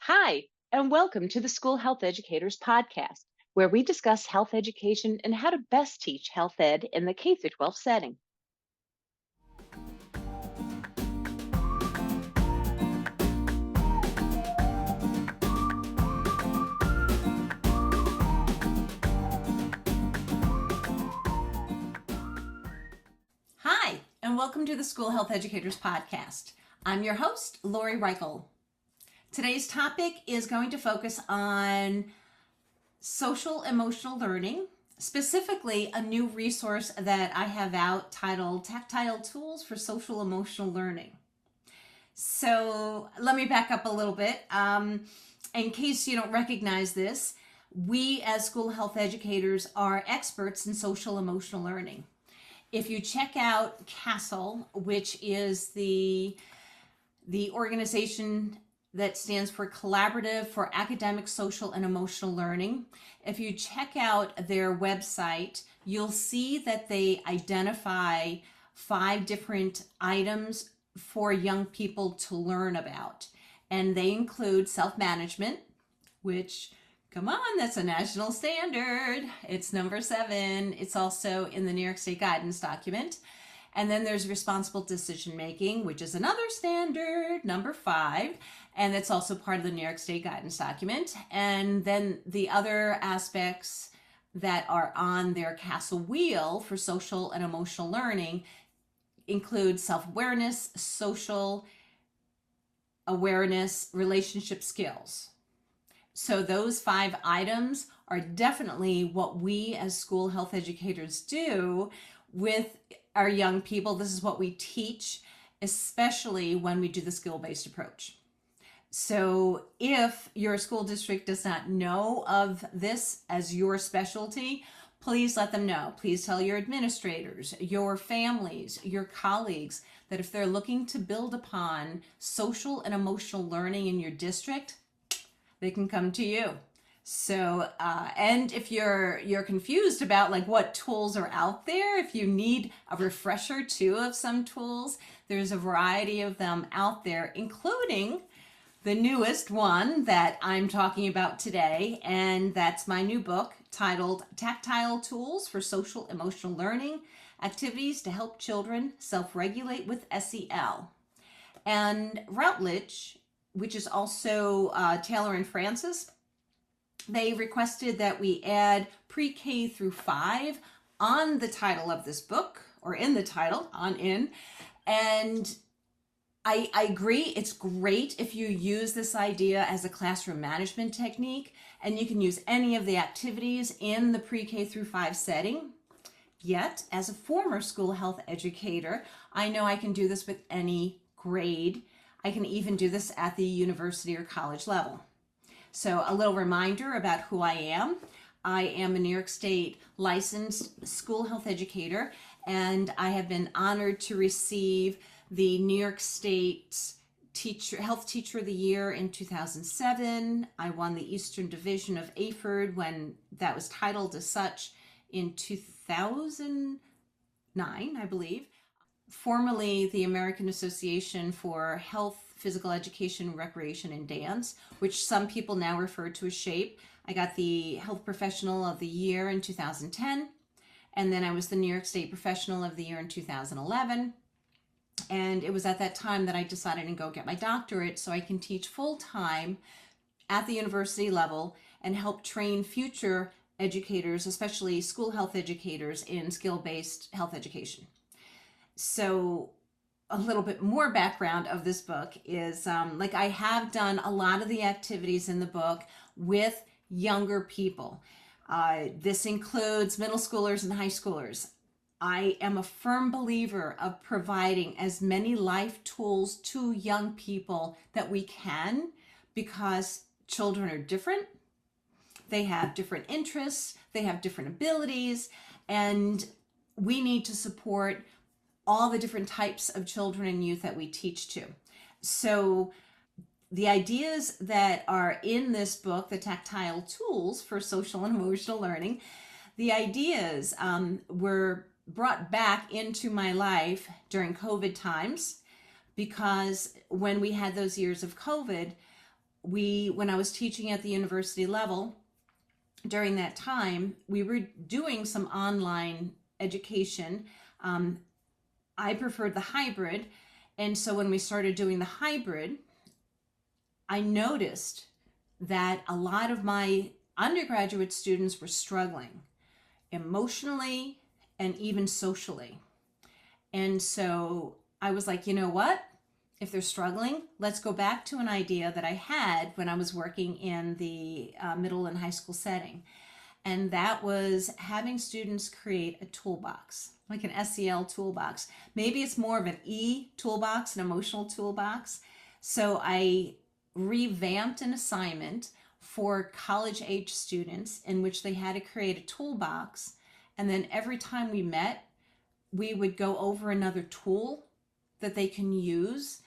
Hi, and welcome to the School Health Educators Podcast, where we discuss health education and how to best teach health ed in the K 12 setting. Hi, and welcome to the School Health Educators Podcast. I'm your host, Lori Reichel. Today's topic is going to focus on social emotional learning, specifically a new resource that I have out titled Tactile Tools for Social Emotional Learning. So let me back up a little bit. In case you don't recognize this, we as school health educators are experts in social emotional learning. If you check out CASEL, which is the organization that stands for Collaborative for Academic, Social, and Emotional Learning, if you check out their website, you'll see that they identify 5 different items for young people to learn about. And they include self-management, which, come on, that's a national standard. It's number 7. It's also in the New York State guidance document. And then there's responsible decision making, which is another standard, number 5. And it's also part of the New York State guidance document. And then the other aspects that are on their CASEL wheel for social and emotional learning include self-awareness, social awareness, relationship skills. So those 5 items are definitely what we as school health educators do with our young people. This is what we teach, especially when we do the skill-based approach. So if your school district does not know of this as your specialty, please let them know. Please tell your administrators, your families, your colleagues that if they're looking to build upon social and emotional learning in your district, they can come to you. So, and if you're confused about like what tools are out there, if you need a refresher too of some tools, there's a variety of them out there, including the newest one that I'm talking about today, and that's my new book titled Tactile Tools for Social Emotional Learning, Activities to Help Children Self-Regulate with SEL. And Routledge, which is also Taylor and Francis, they requested that we add pre-K through 5 on the title of this book, or in the title, and I agree, it's great if you use this idea as a classroom management technique, and you can use any of the activities in the pre-K through 5 setting. Yet, as a former school health educator, I know I can do this with any grade. I can even do this at the university or college level. So a little reminder about who I am. I am a New York State licensed school health educator, and I have been honored to receive the New York State Health Teacher of the Year in 2007. I won the Eastern Division of AFERD when that was titled as such in 2009, I believe. Formerly the American Association for Health, Physical Education, Recreation, and Dance, which some people now refer to as SHAPE. I got the Health Professional of the Year in 2010, and then I was the New York State Professional of the Year in 2011. And it was at that time that I decided to go get my doctorate so I can teach full-time at the university level and help train future educators, especially school health educators, in skill-based health education. So a little bit more background of this book is like I have done a lot of the activities in the book with younger people. This includes middle schoolers and high schoolers. I am a firm believer of providing as many life tools to young people that we can, because children are different. They have different interests, they have different abilities, and we need to support all the different types of children and youth that we teach to. So the ideas that are in this book, the Tactile Tools for Social and Emotional Learning, the ideas were brought back into my life during COVID times, because when we had those years of COVID, when I was teaching at the university level, during that time, we were doing some online education. Um, I preferred the hybrid. And so when we started doing the hybrid, I noticed that a lot of my undergraduate students were struggling emotionally and even socially. And so I was like, you know what? If they're struggling, let's go back to an idea that I had when I was working in the middle and high school setting. And that was having students create a toolbox, like an SEL toolbox. Maybe it's more of an E toolbox, an emotional toolbox. So I revamped an assignment for college age students in which they had to create a toolbox. And then every time we met, we would go over another tool that they can use.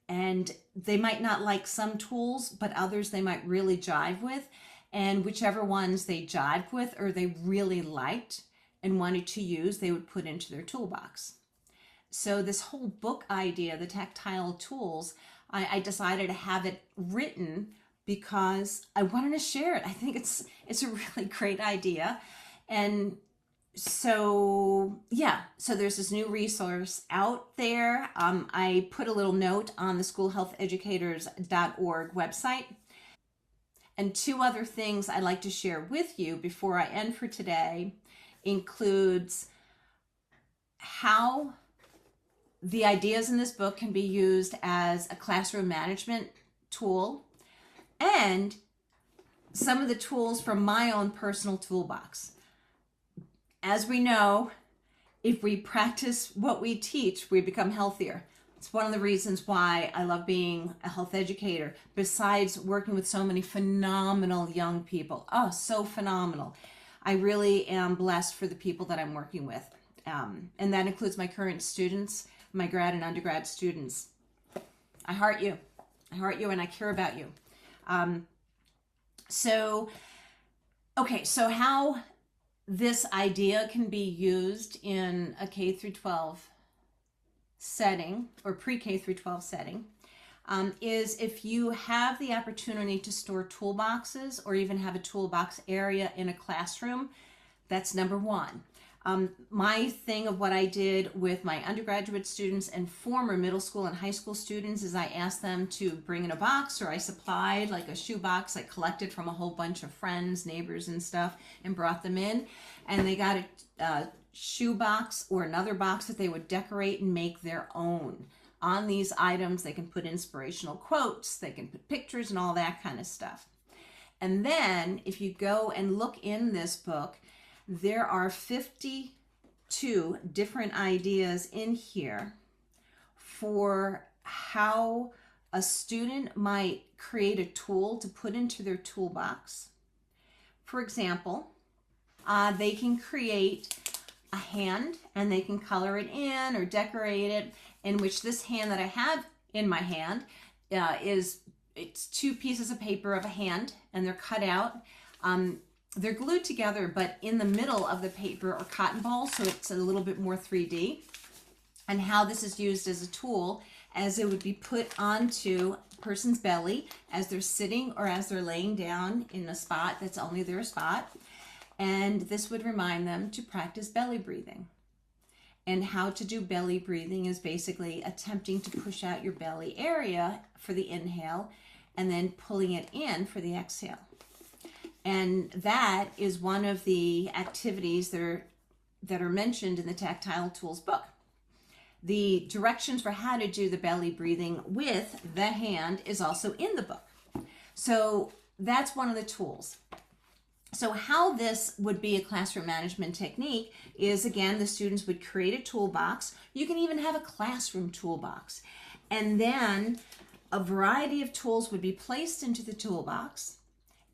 And they might not like some tools, but others they might really jive with. And whichever ones they jived with or they really liked and wanted to use, they would put into their toolbox. So this whole book idea, the Tactile Tools, I decided to have it written because I wanted to share it. I think it's a really great idea. And so yeah, so there's this new resource out there. I put a little note on the schoolhealtheducators.org website. And two other things I'd like to share with you before I end for today includes how the ideas in this book can be used as a classroom management tool and some of the tools from my own personal toolbox. As we know, if we practice what we teach, we become healthier. It's one of the reasons why I love being a health educator, besides working with so many phenomenal young people. Oh, so phenomenal. I really am blessed for the people that I'm working with. And that includes my current students, my grad and undergrad students. I heart you. I heart you and I care about you. So how this idea can be used in a K through 12 setting or pre-K through 12 setting is if you have the opportunity to store toolboxes or even have a toolbox area in a classroom, that's number one. My thing of what I did with my undergraduate students and former middle school and high school students is I asked them to bring in a box, or I supplied like a shoe box I collected from a whole bunch of friends, neighbors and stuff, and brought them in, and they got a shoe box or another box that they would decorate and make their own. On these items they can put inspirational quotes, they can put pictures and all that kind of stuff. And then if you go and look in this book, there are 52 different ideas in here for how a student might create a tool to put into their toolbox. For example, they can create a hand and they can color it in or decorate it, in which this hand that I have in my hand it's two pieces of paper of a hand, and they're cut out. They're glued together, but in the middle of the paper are cotton balls, so it's a little bit more 3D. And how this is used as a tool, as it would be put onto a person's belly as they're sitting or as they're laying down in a spot that's only their spot. And this would remind them to practice belly breathing. And how to do belly breathing is basically attempting to push out your belly area for the inhale and then pulling it in for the exhale. And that is one of the activities that are mentioned in the Tactile Tools book. The directions for how to do the belly breathing with the hand is also in the book. So that's one of the tools. So how this would be a classroom management technique is, again, the students would create a toolbox. You can even have a classroom toolbox. And then a variety of tools would be placed into the toolbox.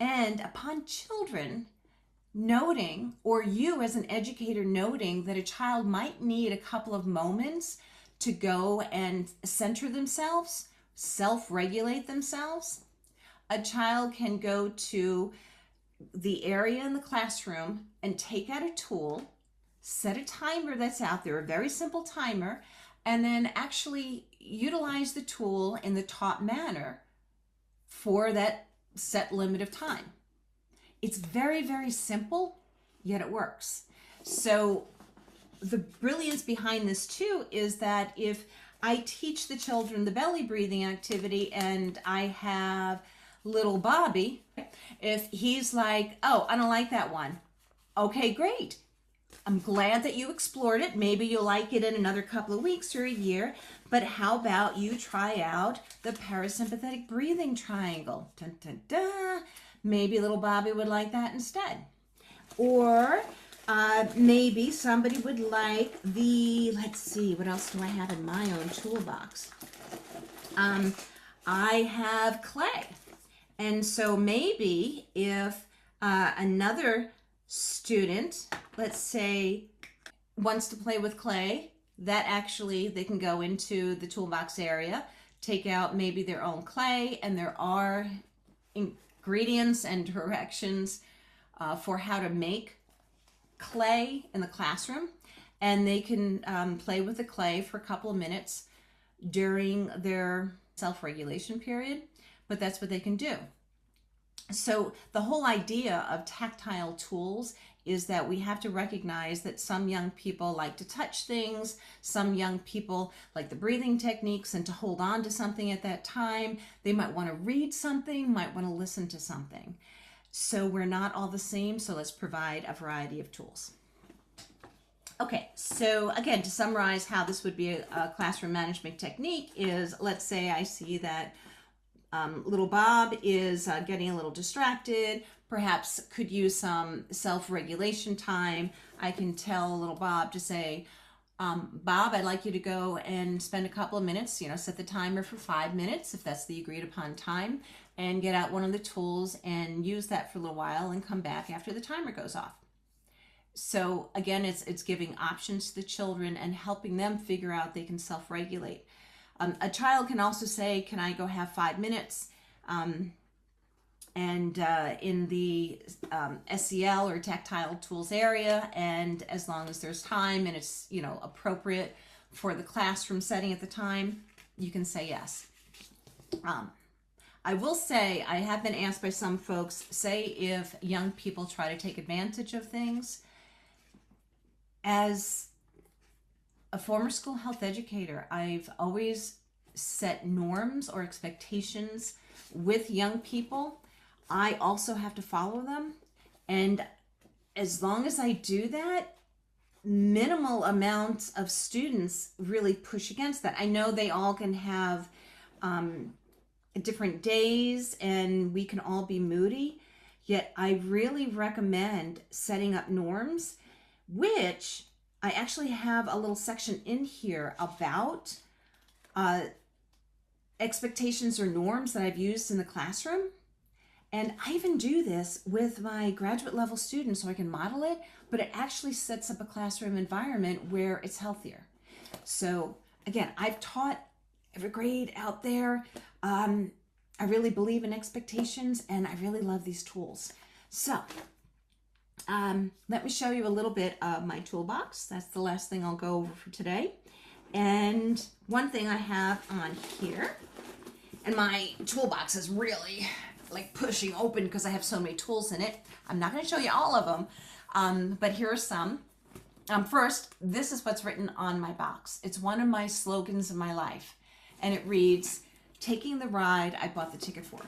And upon children noting, or you as an educator noting, that a child might need a couple of moments to go and center themselves, self-regulate themselves, a child can go to the area in the classroom and take out a tool, set a timer that's out there, a very simple timer, and then actually utilize the tool in the taught manner for that set limit of time. It's very, very simple, yet it works. So the brilliance behind this too is that if I teach the children the belly breathing activity and I have little Bobby, if he's like, oh, I don't like that one. Okay, great. I'm glad that you explored it. Maybe you'll like it in another couple of weeks or a year. But how about you try out the parasympathetic breathing triangle? Dun, dun, dun. Maybe little Bobby would like that instead. Or maybe somebody would like the, let's see, what else do I have in my own toolbox? I have clay. And so maybe if another student, let's say, wants to play with clay, that actually they can go into the toolbox area, take out maybe their own clay, and there are ingredients and directions for how to make clay in the classroom, and they can play with the clay for a couple of minutes during their self-regulation period, but that's what they can do. So the whole idea of tactile tools is that we have to recognize that some young people like to touch things, some young people like the breathing techniques and to hold on to something at that time. They might want to read something, might want to listen to something. So we're not all the same, so let's provide a variety of tools. Okay, so again, to summarize how this would be a classroom management technique is, let's say I see that little Bob is getting a little distracted, perhaps could use some self-regulation time. I can tell little Bob to say, Bob, I'd like you to go and spend a couple of minutes, set the timer for 5 minutes if that's the agreed upon time, and get out one of the tools and use that for a little while and come back after the timer goes off. So again, it's giving options to the children and helping them figure out they can self-regulate. A child can also say, can I go have 5 minutes? In the SEL or Tactile Tools area, and as long as there's time and it's appropriate for the classroom setting at the time, you can say yes. I will say, I have been asked by some folks, say if young people try to take advantage of things. As a former school health educator, I've always set norms or expectations with young people. I also have to follow them. And as long as I do that, minimal amounts of students really push against that. I know they all can have different days and we can all be moody, yet I really recommend setting up norms, which I actually have a little section in here about expectations or norms that I've used in the classroom. And I even do this with my graduate level students so I can model it, but it actually sets up a classroom environment where it's healthier. So again, I've taught every grade out there. I really believe in expectations and I really love these tools. So let me show you a little bit of my toolbox. That's the last thing I'll go over for today. And one thing I have on here, and my toolbox is really like pushing open because I have so many tools in it. I'm not going to show you all of them, but here are some. First, this is what's written on my box. It's one of my slogans in my life, and it reads, "Taking the ride I bought the ticket for."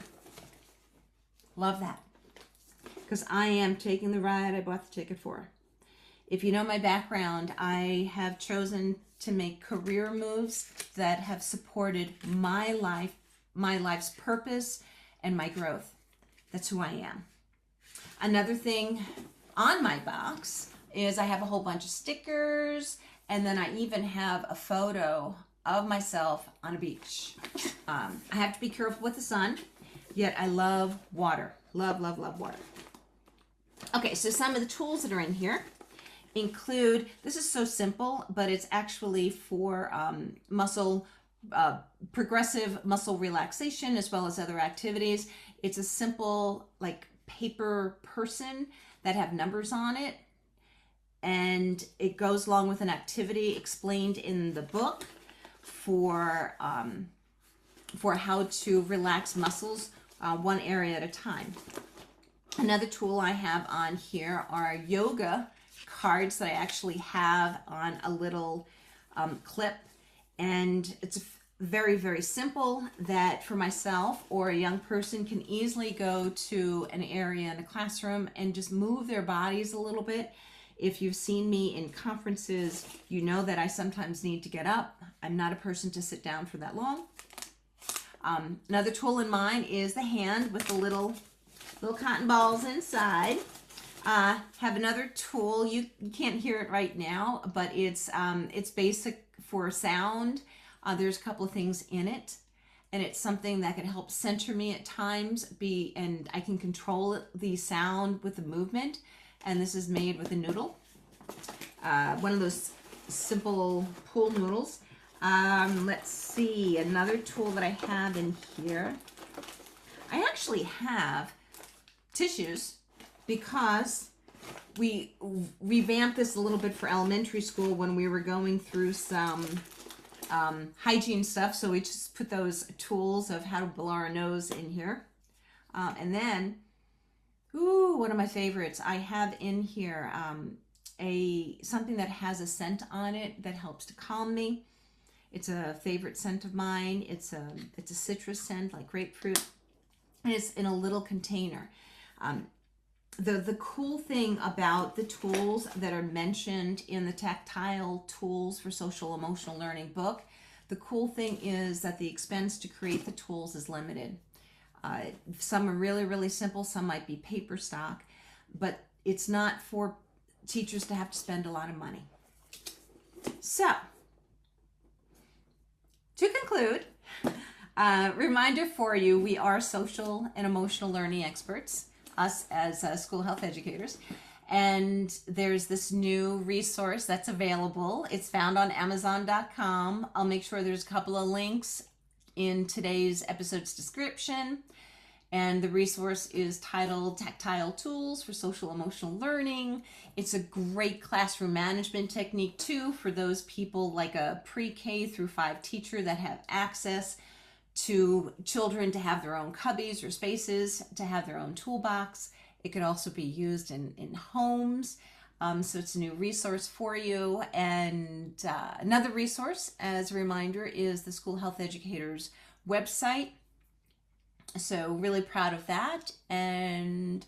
Love that, because I am taking the ride I bought the ticket for. If you know my background, I have chosen to make career moves that have supported my life, my life's purpose, and my growth. That's who I am. Another thing on my box is I have a whole bunch of stickers, and then I even have a photo of myself on a beach. I have to be careful with the sun, yet I love water. Love, love, love water. Okay, so some of the tools that are in here include, this is so simple, but it's actually for progressive muscle relaxation as well as other activities. It's a simple like paper person that have numbers on it, and it goes along with an activity explained in the book for how to relax muscles one area at a time. Another tool I have on here are yoga cards that I actually have on a little clip, and it's very, very simple that for myself or a young person can easily go to an area in a classroom and just move their bodies a little bit. If you've seen me in conferences, you know that I sometimes need to get up. I'm not a person to sit down for that long. Another tool in mine is the hand with the little cotton balls inside. Have another tool. You can't hear it right now, but it's basic for sound. There's a couple of things in it, and it's something that can help center me at times. And I can control the sound with the movement. And this is made with a noodle, one of those simple pool noodles. Let's see, another tool that I have in here. I actually have tissues because we revamped this a little bit for elementary school when we were going through some hygiene stuff. So we just put those tools of how to blow our nose in here. And then, one of my favorites, I have in here something that has a scent on it that helps to calm me. It's a favorite scent of mine. It's a citrus scent like grapefruit, and it's in a little container. The cool thing about the tools that are mentioned in the Tactile Tools for Social Emotional Learning book, the cool thing is that the expense to create the tools is limited. Some are really, really simple. Some might be paper stock, but it's not for teachers to have to spend a lot of money. So, to conclude, reminder for you, we are social and emotional learning experts, us as school health educators. And there's this new resource that's available. It's found on Amazon.com. I'll make sure there's a couple of links in today's episode's description. And the resource is titled Tactile Tools for Social Emotional Learning. It's a great classroom management technique too for those people like a pre-K through 5 teacher that have access to children to have their own cubbies or spaces, to have their own toolbox. It could also be used in homes. So it's a new resource for you. And another resource, as a reminder, is the School Health Educators website. So really proud of that. And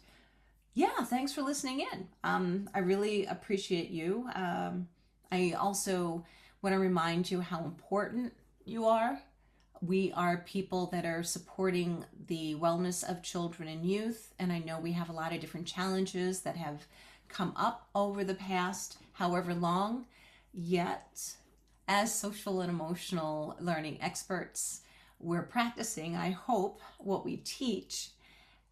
yeah, thanks for listening in. I really appreciate you. I also want to remind you how important you are. We are people that are supporting the wellness of children and youth. And I know we have a lot of different challenges that have come up over the past however long. Yet, as social and emotional learning experts, we're practicing, I hope, what we teach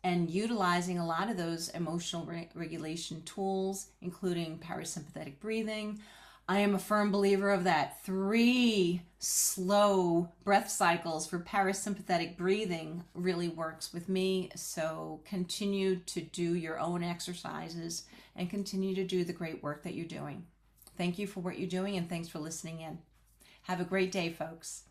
and utilizing a lot of those emotional regulation tools, including parasympathetic breathing. I am a firm believer of that 3 slow breath cycles for parasympathetic breathing really works with me. So continue to do your own exercises and continue to do the great work that you're doing. Thank you for what you're doing, and thanks for listening in. Have a great day, folks.